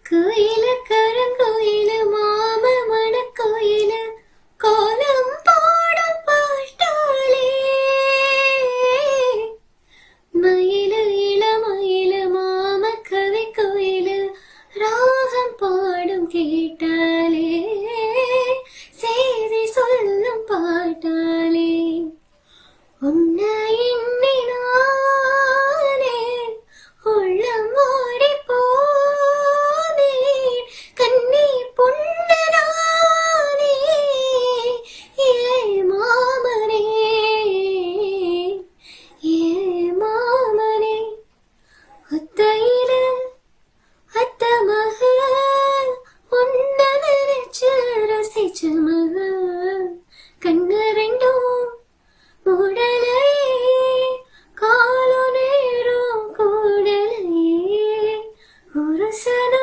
கோயிலு கருங்கோயிலு மாம மணக்கோயிலு கோலம் போடும் பாட்டாளே மயிலு இளமயிலு மாம கவி கோயிலு ராகம் பாடும் கேட்டாலே செய்தி சொல்லும் பாட்டாலே உன்னை எண்ணினானே உள்ளம் ஓடி போனே கண்ணி பொன்னனானே ஏ மாமனே ஏ மாமனே ஒத்தையில அத்த மக உன்ன நினைச்சு ரசிச்ச மக கண்ணு ரெண்டும் உடலையே காலோ நேரம் கூடலையே ஒரு சன